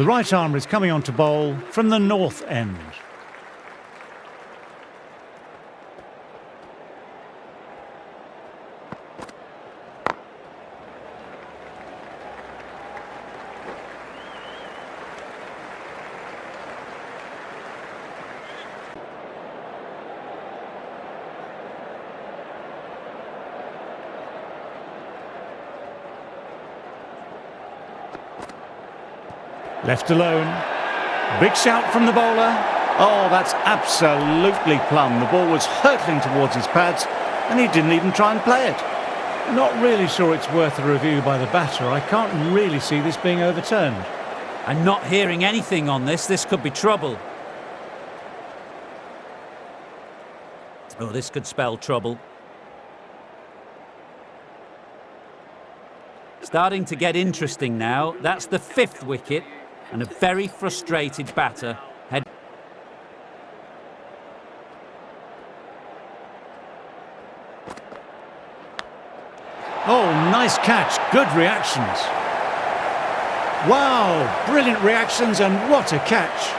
The right arm is coming on to bowl from the north end. Left alone. Big shout from the bowler. Oh, that's absolutely plumb. The ball was hurtling towards his pads and he didn't even try and play it. Not really sure it's worth a review by the batter. I can't really see this being overturned. I'm not hearing anything on this. This could be trouble. Oh, this could spell trouble. Starting to get interesting now. That's the 5th wicket. And a very frustrated batter had. Oh, nice catch. Good reactions. Wow, brilliant reactions and what a catch.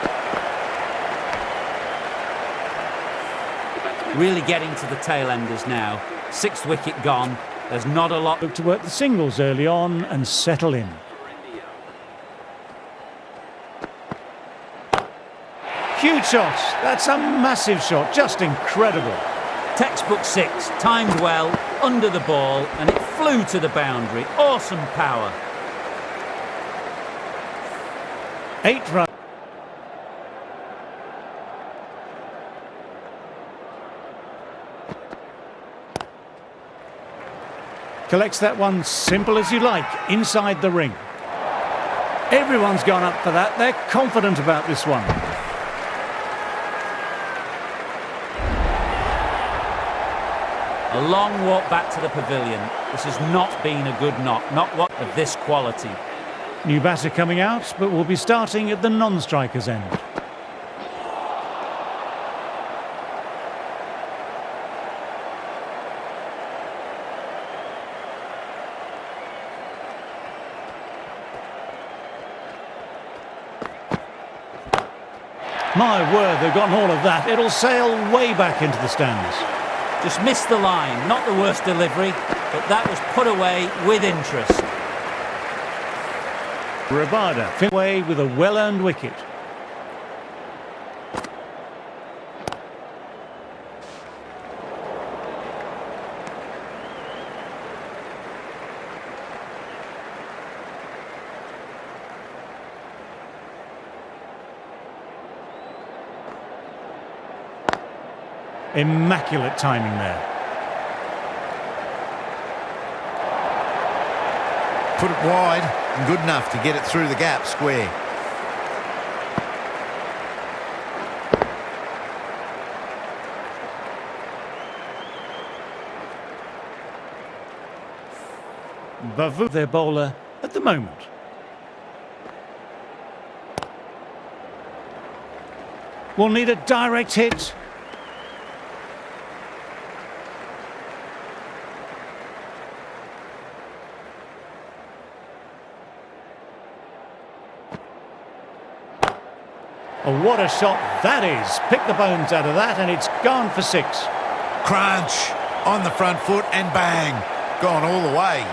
Really getting to the tail enders now. 6th wicket gone. There's not a lot. Look to work the singles early on and settle in. Huge shot. That's a massive shot. Just incredible. Textbook 6, timed well, under the ball, and it flew to the boundary. Awesome power. 8 runs. Collects that one simple as you like, inside the ring. Everyone's gone up for that. They're confident about this one. A long walk back to the pavilion. This has not been a good knock, not what of this quality. New batter coming out, but will be starting at the non-striker's end. My word, they've gotten all of that. It'll sail way back into the stands. Just missed the line. Not the worst delivery, but that was put away with interest. Rabada away with a well-earned wicket. Immaculate timing there. Put it wide and good enough to get it through the gap square. Bavu, their bowler at the moment. Will need a direct hit. Oh, what a shot that is. Pick the bones out of that and it's gone for 6. Crunch on the front foot and bang. Gone all the way.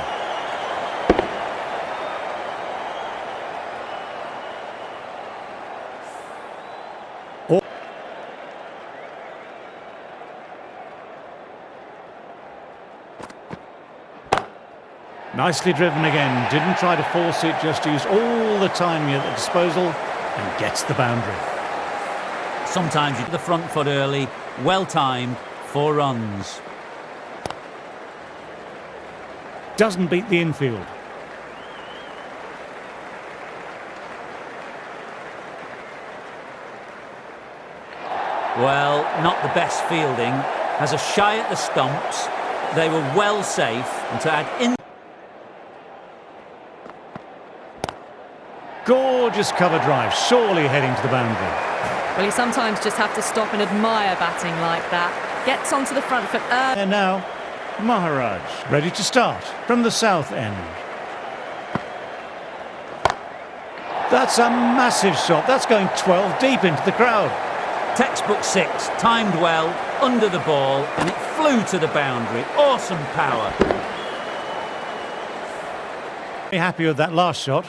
Oh. Nicely driven again. Didn't try to force it, just used all the timing at the disposal. And gets the boundary. Sometimes you do the front foot early, well timed, 4 runs. Doesn't beat the infield. Well, not the best fielding. Has a shy at the stumps. They were well safe, and to add in. Gorgeous cover drive, surely heading to the boundary. Well, you sometimes just have to stop and admire batting like that. Gets onto the front foot early. And now, Maharaj, ready to start from the south end. That's a massive shot. That's going 12 deep into the crowd. Textbook 6, timed well, under the ball, and it flew to the boundary. Awesome power. Very happy with that last shot.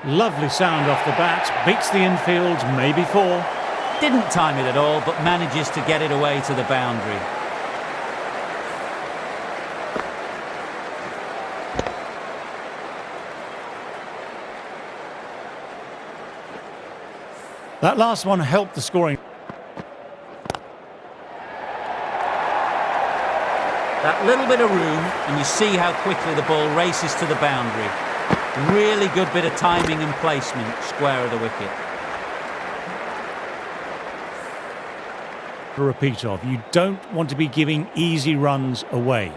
Lovely sound off the bat. Beats the infield, maybe 4. Didn't time it at all, but manages to get it away to the boundary. That last one helped the scoring. That little bit of room, and you see how quickly the ball races to the boundary. Really good bit of timing and placement, square of the wicket. A repeat of. You don't want to be giving easy runs away.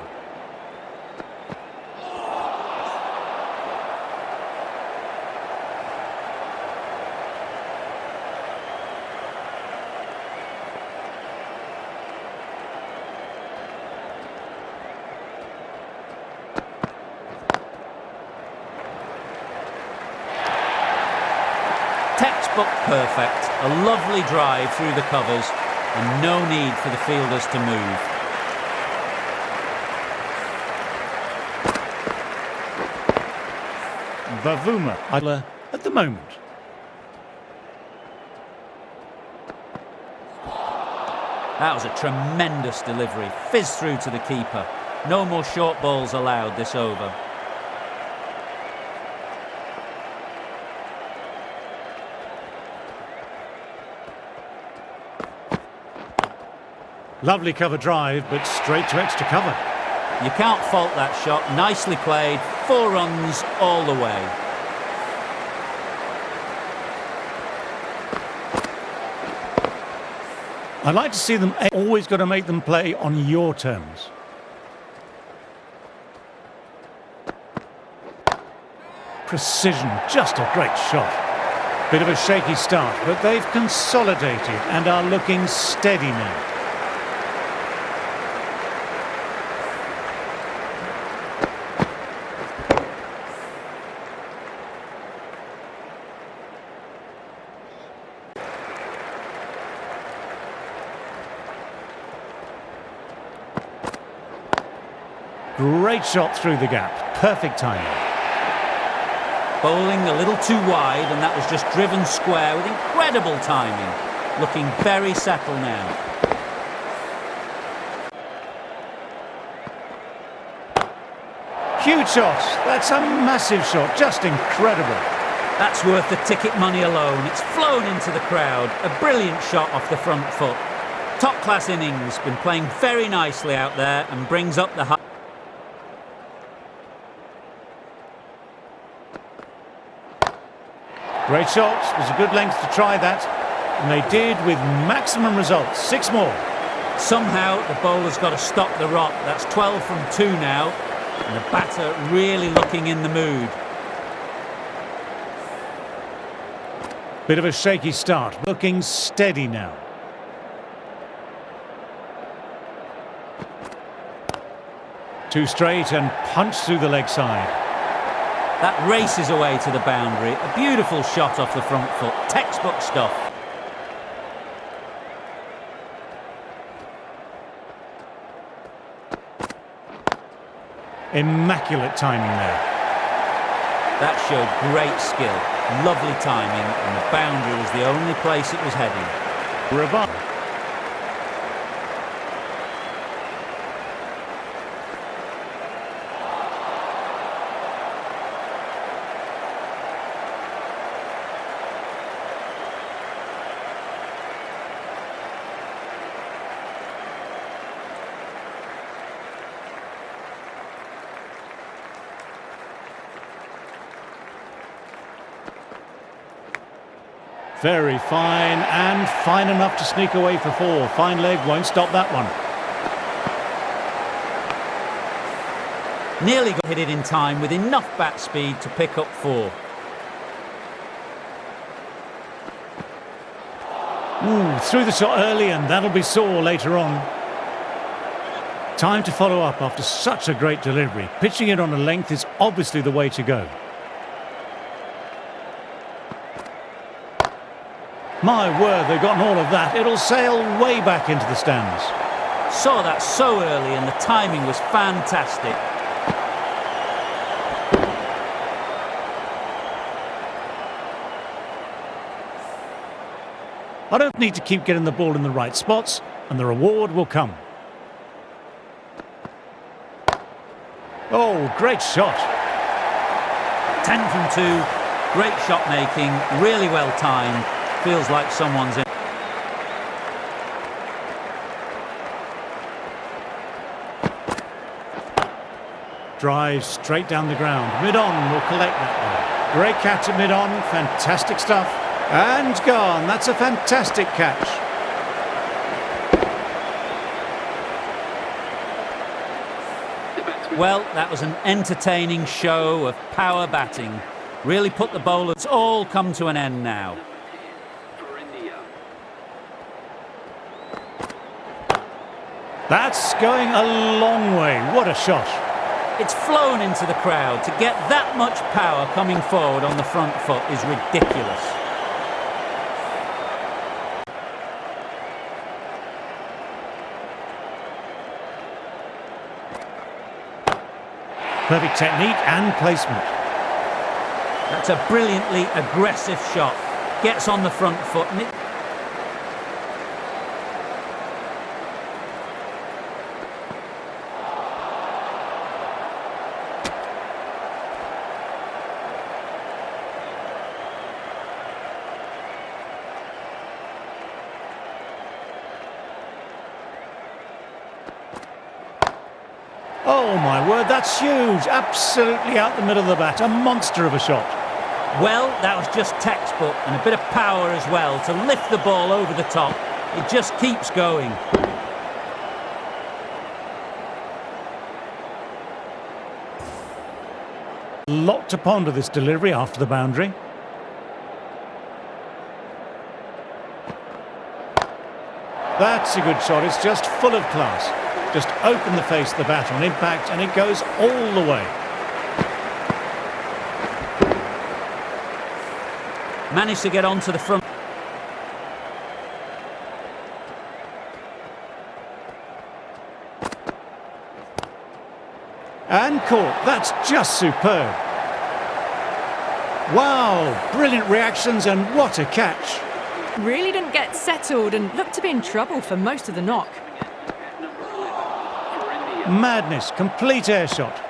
Textbook perfect, a lovely drive through the covers and no need for the fielders to move. Bavuma at the moment. That was a tremendous delivery, fizzed through to the keeper. No more short balls allowed this over. Lovely cover drive, but straight to extra cover. You can't fault that shot. Nicely played. 4 runs all the way. I'd like to see them always got to make them play on your terms. Precision, just a great shot. Bit of a shaky start, but they've consolidated and are looking steady now. Great shot through the gap. Perfect timing. Bowling a little too wide, and that was just driven square with incredible timing. Looking very settled now. Huge shot. That's a massive shot. Just incredible. That's worth the ticket money alone. It's flown into the crowd. A brilliant shot off the front foot. Top-class innings. Been playing very nicely out there and brings up the high. Great shot. It was a good length to try that. And they did with maximum results. 6 more. Somehow the bowler's got to stop the rot. That's 12 from 2 now. And the batter really looking in the mood. Bit of a shaky start. Looking steady now. Two straight and punch through the leg side. That races away to the boundary. A beautiful shot off the front foot. Textbook stuff. Immaculate timing there. That showed great skill. Lovely timing, and the boundary was the only place it was heading. Revive. Very fine, and fine enough to sneak away for 4. Fine leg, won't stop that one. Nearly got hit it in time with enough bat speed to pick up 4. Ooh, threw the shot early, and that'll be sore later on. Time to follow up after such a great delivery. Pitching it on a length is obviously the way to go. My word, they've gotten all of that. It'll sail way back into the stands. Saw that so early and the timing was fantastic. I don't need to keep getting the ball in the right spots, and the reward will come. Oh, great shot. 10 from 2, great shot making, really well timed. Feels like someone's in. Drive straight down the ground. Mid-on will collect that one. Great catch at mid-on, fantastic stuff. And gone, that's a fantastic catch. Well, that was an entertaining show of power batting. Really put the bowlers. It's all come to an end now. That's going a long way. What a shot. It's flown into the crowd. To get that much power coming forward on the front foot is ridiculous. Perfect technique and placement. That's a brilliantly aggressive shot. Gets on the front foot and it... Oh my word, that's huge. Absolutely out the middle of the bat. A monster of a shot. Well, that was just textbook and a bit of power as well to lift the ball over the top. It just keeps going. Lot to ponder this delivery after the boundary. That's a good shot. It's just full of class. Just open the face of the bat on impact and it goes all the way. Managed to get onto the front. And caught. That's just superb. Wow, brilliant reactions and what a catch. Really didn't get settled and looked to be in trouble for most of the knock. Madness, complete air shot.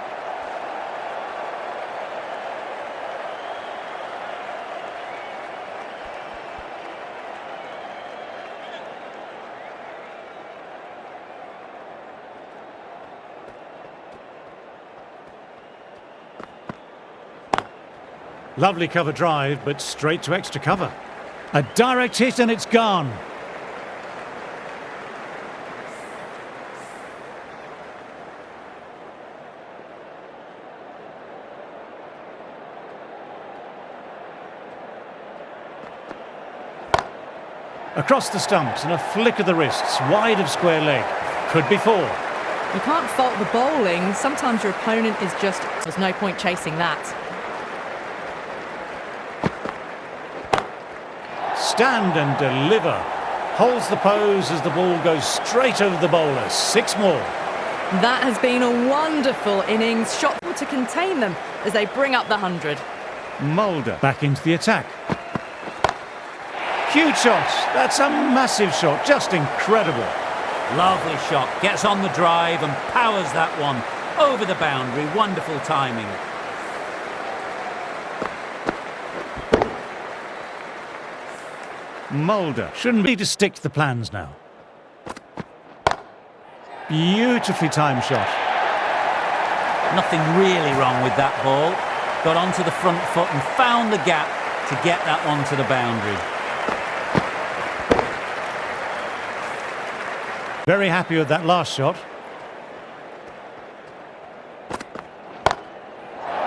Lovely cover drive, but straight to extra cover. A direct hit and it's gone. Across the stumps and a flick of the wrists, wide of square leg. Could be 4. You can't fault the bowling. Sometimes your opponent is just... There's no point chasing that. Stand and deliver. Holds the pose as the ball goes straight over the bowler. 6 more. That has been a wonderful innings. Shot to contain them as they bring up the 100. Mulder back into the attack. Huge shot. That's a massive shot. Just incredible. Lovely shot. Gets on the drive and powers that one over the boundary. Wonderful timing. Mulder shouldn't be to stick to the plans now. Beautifully timed shot. Nothing really wrong with that ball. Got onto the front foot and found the gap to get that one to the boundary. Very happy with that last shot.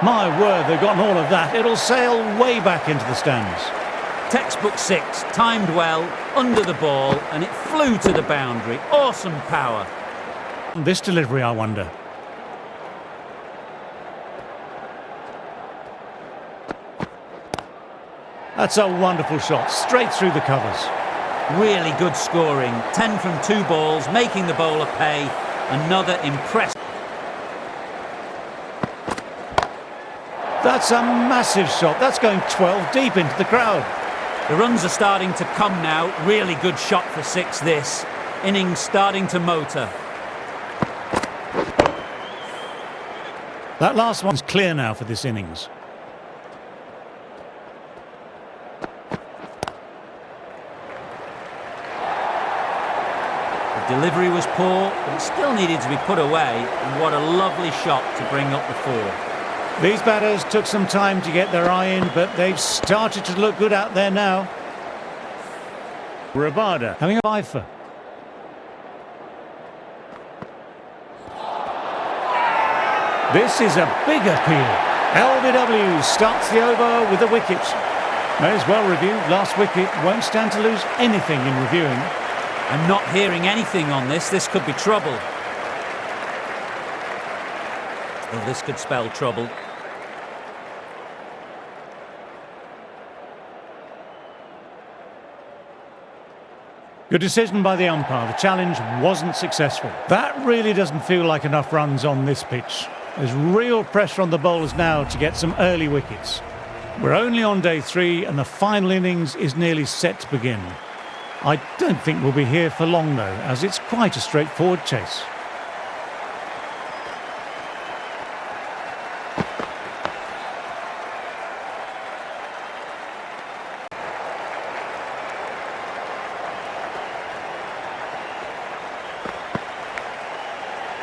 My word, they've gotten all of that. It'll sail way back into the stands. Textbook 6, timed well, under the ball, and it flew to the boundary. Awesome power. This delivery, I wonder. That's a wonderful shot, straight through the covers. Really good scoring. 10 from 2 balls, making the bowler pay. Another impressive. That's a massive shot. That's going 12 deep into the crowd. The runs are starting to come now. Really good shot for 6 this. Innings starting to motor. That last one's clear now for this innings. The delivery was poor, but it still needed to be put away. And what a lovely shot to bring up the 4. These batters took some time to get their eye in, but they've started to look good out there now. Rabada having a lifer. This is a big appeal. LBW starts the over with a wicket. May as well review. Last wicket won't stand to lose anything in reviewing. I'm not hearing anything on this. This could be trouble. Oh, this could spell trouble. Good decision by the umpire. The challenge wasn't successful. That really doesn't feel like enough runs on this pitch. There's real pressure on the bowlers now to get some early wickets. We're only on day 3 and the final innings is nearly set to begin. I don't think we'll be here for long though, as it's quite a straightforward chase.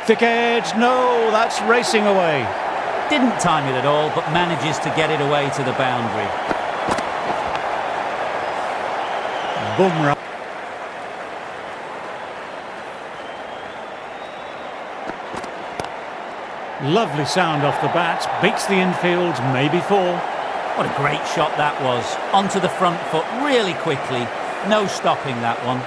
Thick edge, no, that's racing away. Didn't time it at all, but manages to get it away to the boundary. Bumrah. Lovely sound off the bat, beats the infield, maybe 4. What a great shot that was. Onto the front foot really quickly. No stopping that one.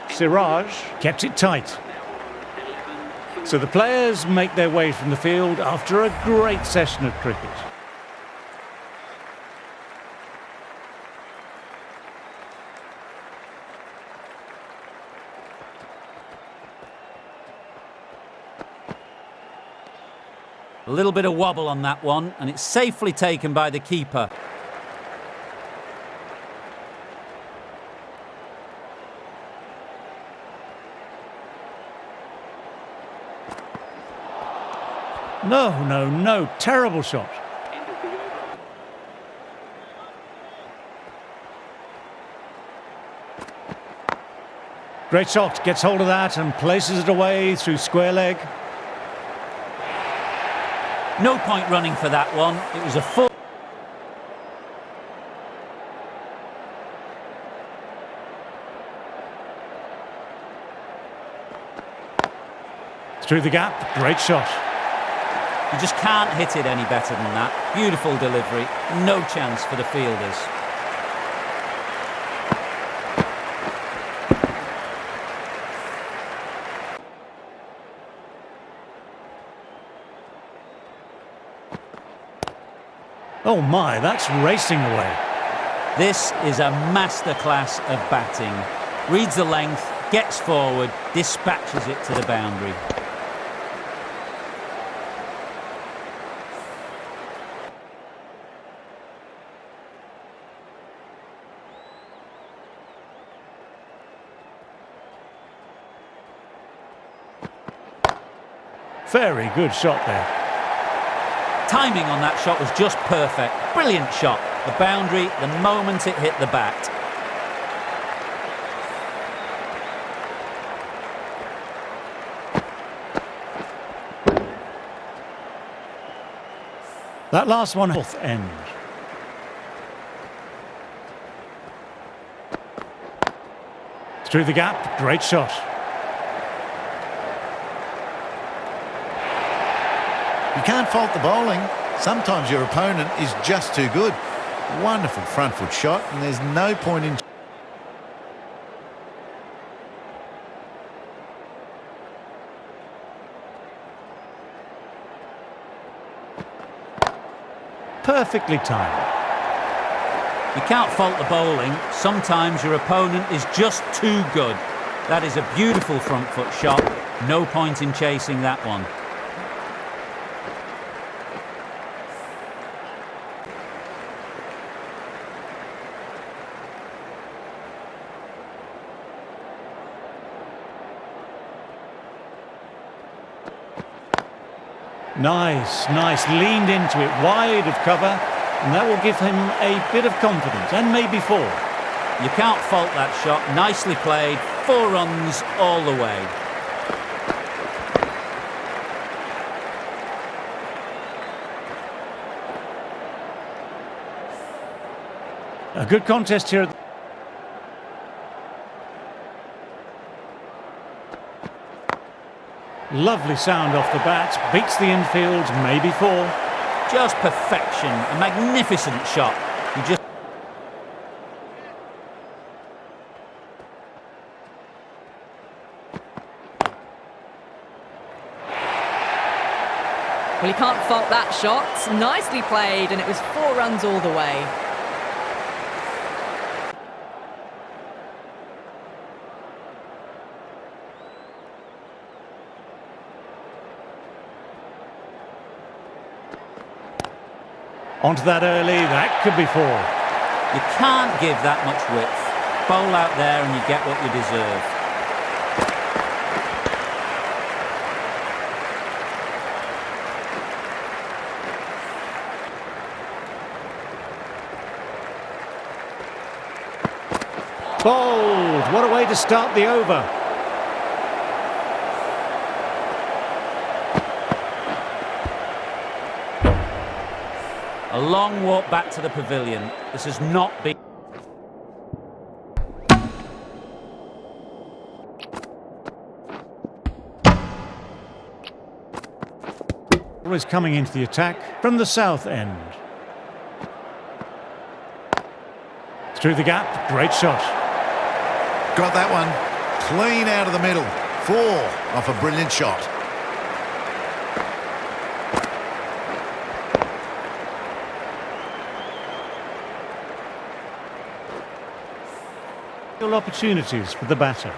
Siraj kept it tight. So the players make their way from the field after a great session of cricket. A little bit of wobble on that one, and it's safely taken by the keeper. No, no, no, terrible shot. Great shot, gets hold of that and places it away through square leg. No point running for that one. It was a full... Through the gap, great shot. You just can't hit it any better than that. Beautiful delivery. No chance for the fielders. Oh my, that's racing away. This is a masterclass of batting. Reads the length, gets forward, dispatches it to the boundary. Very good shot there. Timing on that shot was just perfect. Brilliant shot. The boundary the moment it hit the bat. That last one, off end. Through the gap, great shot. You can't fault the bowling. Sometimes your opponent is just too good. Wonderful front foot shot, and there's no point in... Perfectly timed. You can't fault the bowling. Sometimes your opponent is just too good. That is a beautiful front foot shot. No point in chasing that one. Nice, leaned into it, wide of cover, and that will give him a bit of confidence, and maybe 4. You can't fault that shot. Nicely played. 4 runs all the way. A good contest here. Lovely sound off the bat, beats the infield, maybe 4. Just perfection. A magnificent shot. You just... Well, you can't fault that shot. Nicely played, and it was 4 runs all the way. Onto that early, that could be 4. You can't give that much width. Bowl out there and you get what you deserve. Bowled! What a way to start the over. A long walk back to the pavilion. This has not been... Is coming into the attack from the south end. Through the gap, great shot. Got that one. Clean out of the middle. 4 off a brilliant shot. Opportunities for the batter.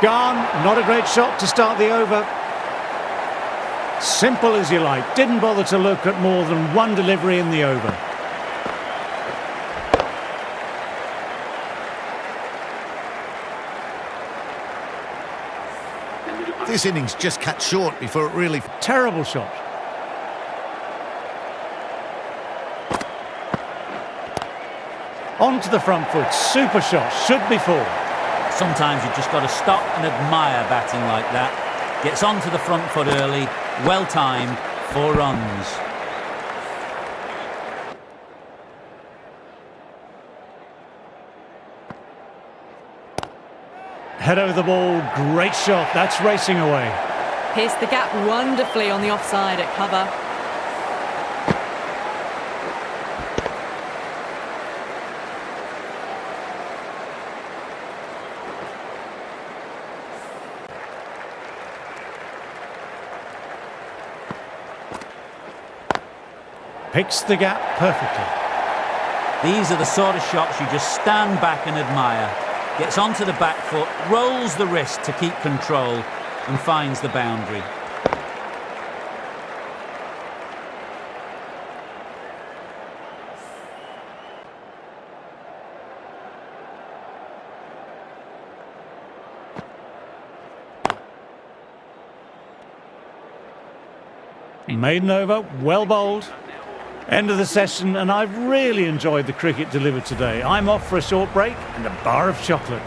Gone. Not a great shot to start the over. Simple as you like. Didn't bother to look at more than 1 delivery in the over. This innings just cut short before it really... Terrible shot. Onto the front foot. Super shot. Should be 4. Sometimes you've just got to stop and admire batting like that. Gets onto the front foot early. Well timed. 4 runs. Head over the ball, great shot, that's racing away. Pierced the gap wonderfully on the offside at cover. Picks the gap perfectly. These are the sort of shots you just stand back and admire. Gets onto the back foot, rolls the wrist to keep control and finds the boundary. Maiden over, well bowled. End of the session, and I've really enjoyed the cricket delivered today. I'm off for a short break and a bar of chocolate.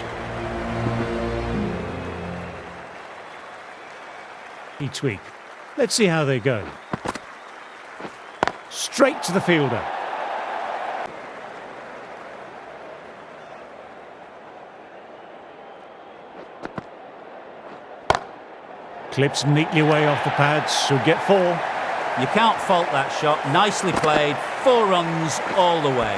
Each week. Let's see how they go. Straight to the fielder. Clips neatly away off the pads, should get 4. You can't fault that shot. Nicely played. 4 runs all the way.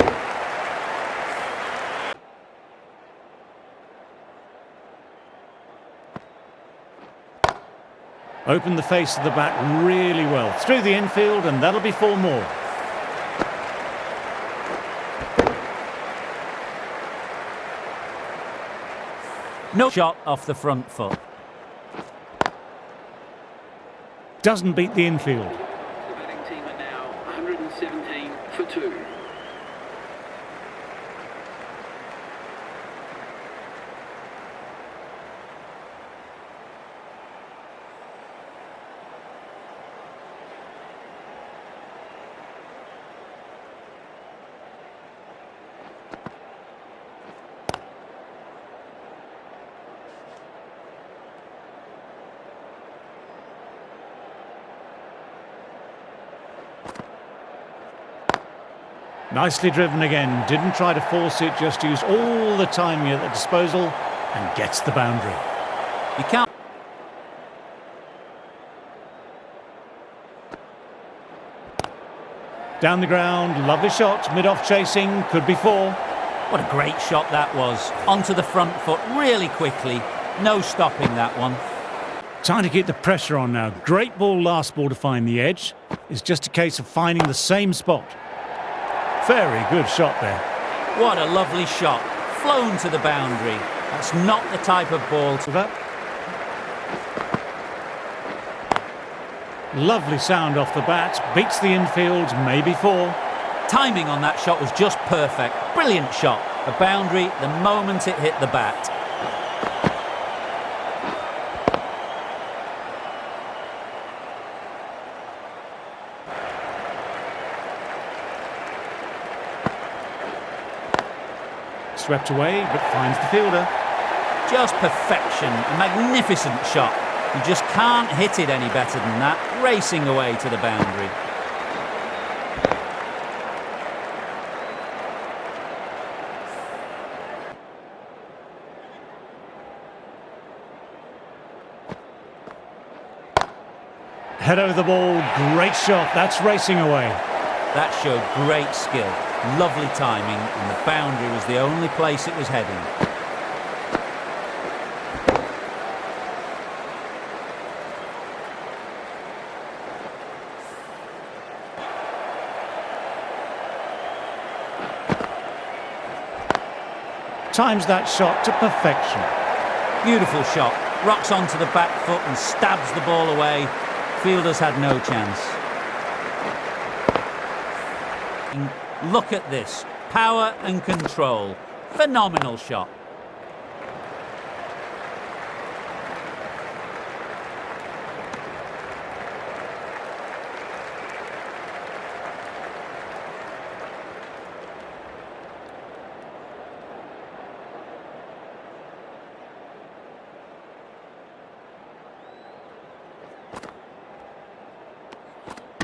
Opened the face of the bat really well. Through the infield, and that'll be 4 more. No shot off the front foot. Doesn't beat the infield. The batting team are now 117 for 2. Nicely driven again. Didn't try to force it, just used all the time at the disposal and gets the boundary. You can't. Down the ground, lovely shot, mid-off chasing, could be 4. What a great shot that was. Onto the front foot really quickly. No stopping that one. Time to keep the pressure on now. Great ball last ball to find the edge. It's just a case of finding the same spot. Very good shot there. What a lovely shot. Flown to the boundary. That's not the type of ball to... That. Lovely sound off the bat. Beats the infield, maybe 4. Timing on that shot was just perfect. Brilliant shot. A boundary the moment it hit the bat. Swept away, but finds the fielder. Just perfection. A magnificent shot. You just can't hit it any better than that. Racing away to the boundary. Head over the ball, great shot. That's racing away. That showed great skill. Lovely timing, and the boundary was the only place it was heading. Times that shot to perfection. Beautiful shot. Rocks onto the back foot and stabs the ball away. Fielders had no chance. Look at this. Power and control. Phenomenal shot.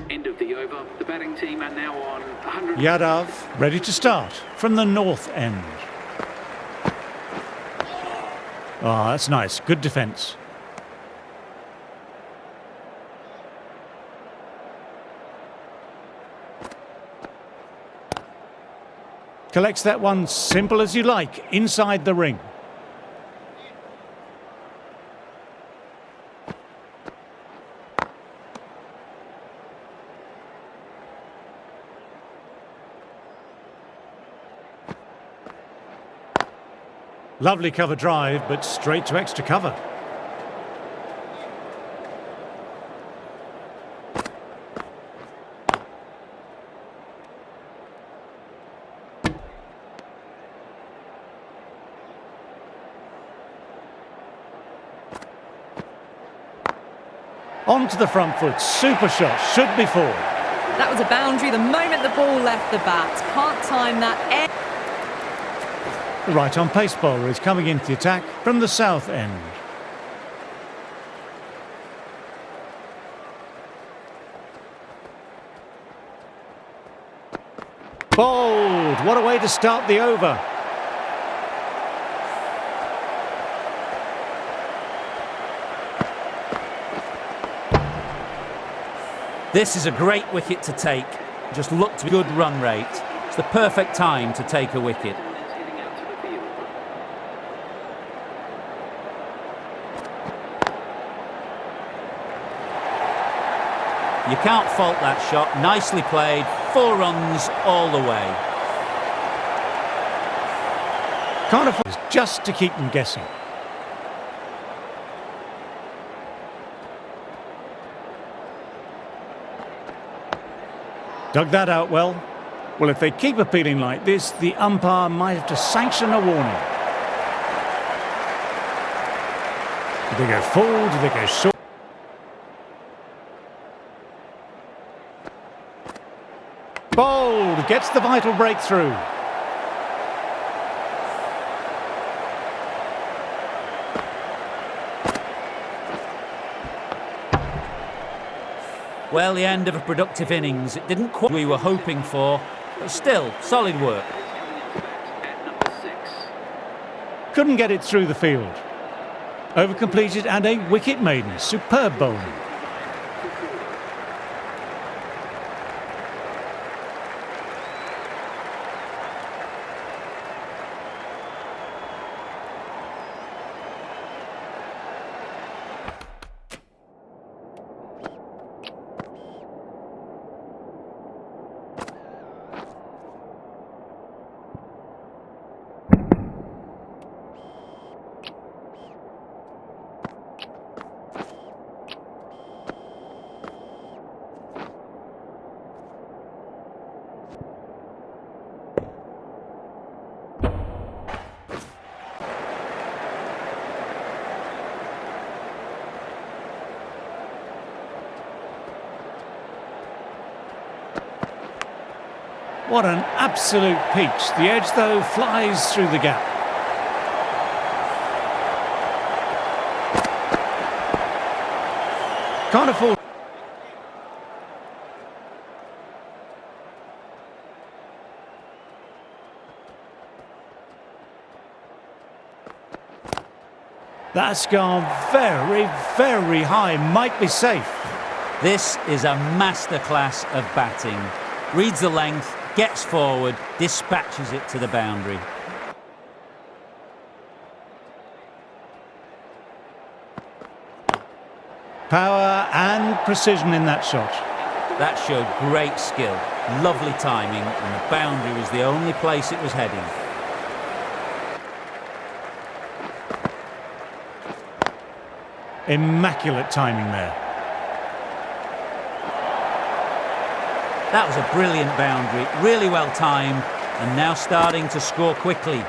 End of the over. The batting team are now on 100. Yadav ready to start from the north end. Ah, that's nice. Good defence. Collects that one simple as you like, inside the ring. Lovely cover drive, but straight to extra cover. On to the front foot, super shot, should be 4. That was a boundary the moment the ball left the bat. Can't time that. The right-on pace bowler is coming into the attack from the south end. Bold! What a way to start the over. This is a great wicket to take. Just looked a good run rate. It's the perfect time to take a wicket. Heading out to the field. You can't fault that shot. Nicely played. 4 runs all the way. Can't afford just to keep them guessing. Dug that out well. Well, if they keep appealing like this, the umpire might have to sanction a warning. Do they go full? Do they go short? Bold! Gets the vital breakthrough. Well, the end of a productive innings. It didn't quite what we were hoping for, but still, solid work. At number 6. Couldn't get it through the field. Overcompleted and a wicket maiden. Superb bowling. What an absolute peach. The edge, though, flies through the gap. Can't afford. That's gone very, very high. Might be safe. This is a masterclass of batting. Reads the length, gets forward, dispatches it to the boundary. Power and precision in that shot. That showed great skill, lovely timing, and the boundary was the only place it was heading. Immaculate timing there. That was a brilliant boundary, really well timed, and now starting to score quickly.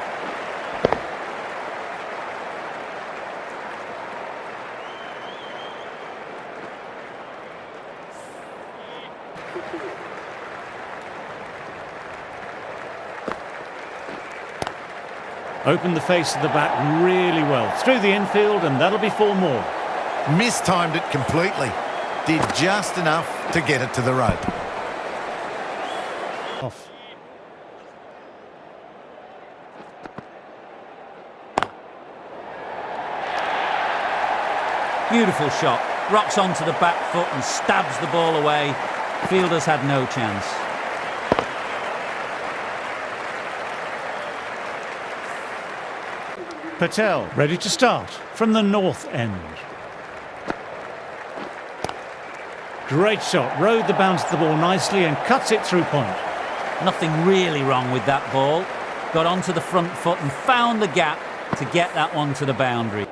Opened the face of the bat really well. Through the infield, and that'll be 4 more. Mistimed it completely. Did just enough to get it to the rope. Off. Beautiful shot. Rocks onto the back foot and stabs the ball away. Fielders had no chance. Patel ready to start from the north end. Great shot. Rode the bounce of the ball nicely and cuts it through point. Nothing really wrong with that ball. Got onto the front foot and found the gap to get that one to the boundary.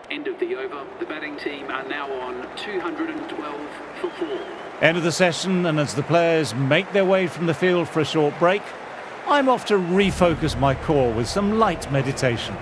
End of the over. The batting team are now on 212 for 4. End of the session, and as the players make their way from the field for a short break, I'm off to refocus my core with some light meditation.